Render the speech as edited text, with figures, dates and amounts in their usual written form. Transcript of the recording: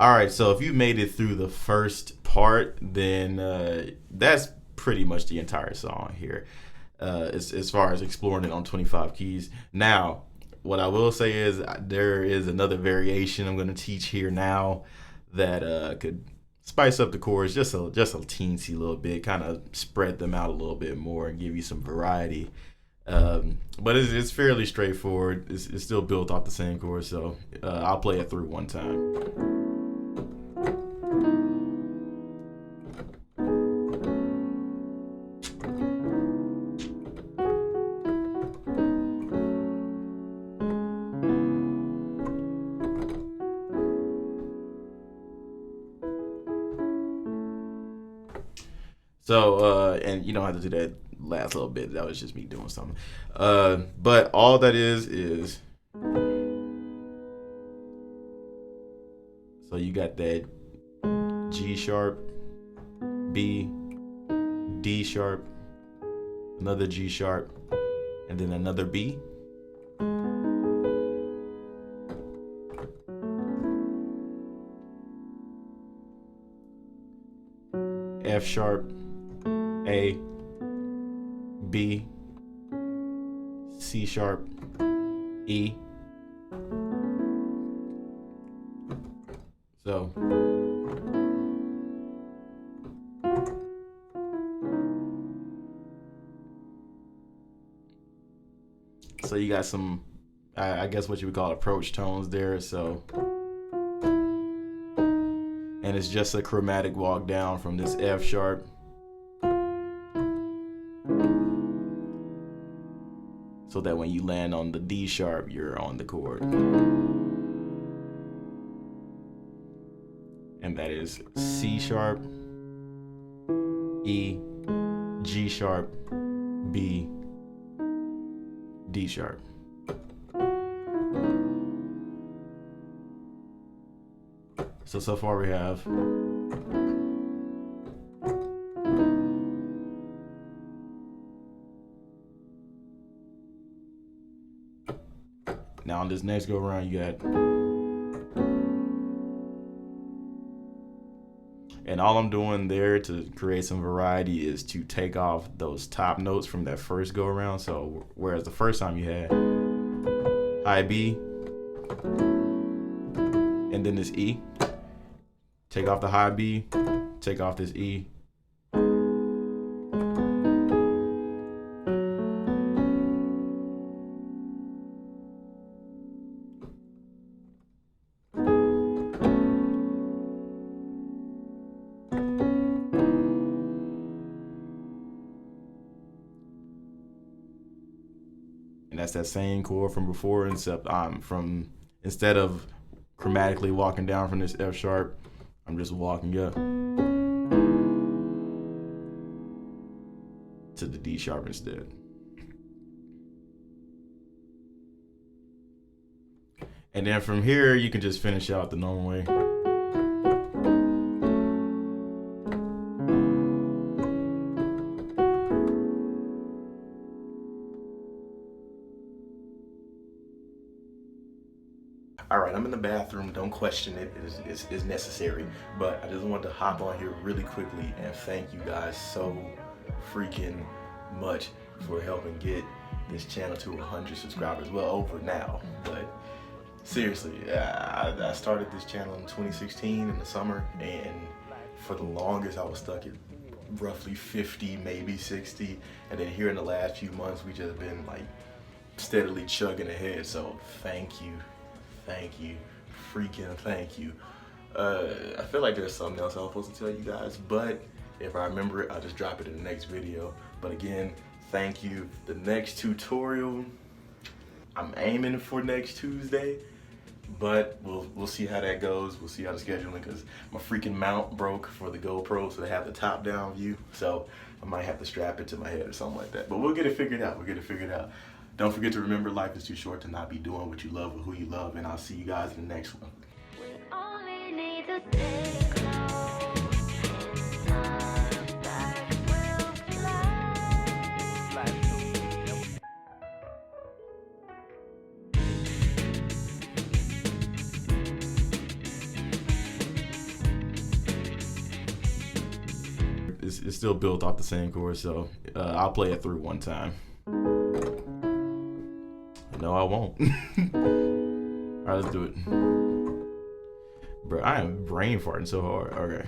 All right, so if you made it through the first part, then that's pretty much the entire song here, as far as exploring it on 25 keys. Now, what I will say is there is another variation I'm going to teach here now that could spice up the chords just a teensy little bit, kind of spread them out a little bit more and give you some variety. But it's fairly straightforward. It's still built off the same chords, so I'll play it through one time. So, and you don't have to do that last little bit. That was just me doing something. But all that is, so you got that G sharp, B, D sharp, another G sharp, and then another B. F sharp, A, B, C sharp, E. So you got some, I guess what you would call approach tones there. So, and it's just a chromatic walk down from this F sharp so that when you land on the D sharp, you're on the chord. And that is C sharp, E, G sharp, B, D sharp. So far we have now on this next go around you got, and all I'm doing there to create some variety is to take off those top notes from that first go around. So whereas the first time you had high B and then this E, take off the high B, take off this E. And that's that same chord from before, except instead of chromatically walking down from this F sharp, I'm just walking up to the D sharp instead. And then from here, you can just finish out the normal way. All right, I'm in the bathroom. Don't question it. It's necessary. But I just wanted to hop on here really quickly and thank you guys so freaking much for helping get this channel to 100 subscribers. Well, over now. But seriously, I started this channel in 2016 in the summer, and for the longest I was stuck at roughly 50, maybe 60. And then here in the last few months, we just been like steadily chugging ahead. So thank you. Thank you, freaking thank you. I feel like there's something else I was supposed to tell you guys, but if I remember it, I'll just drop it in the next video. But again, thank you. The next tutorial, I'm aiming for next Tuesday, but we'll see how that goes. We'll see how the scheduling, because my freaking mount broke for the GoPro, so they have the top down view. So I might have to strap it to my head or something like that. But we'll get it figured out. We'll get it figured out. Don't forget to remember, life is too short to not be doing what you love with who you love, and I'll see you guys in the next one. We only need to stay close. it's still built off the same chord, so I'll play it through one time. No, I won't. All right, let's do it. Bro, I am brain farting so hard. Okay.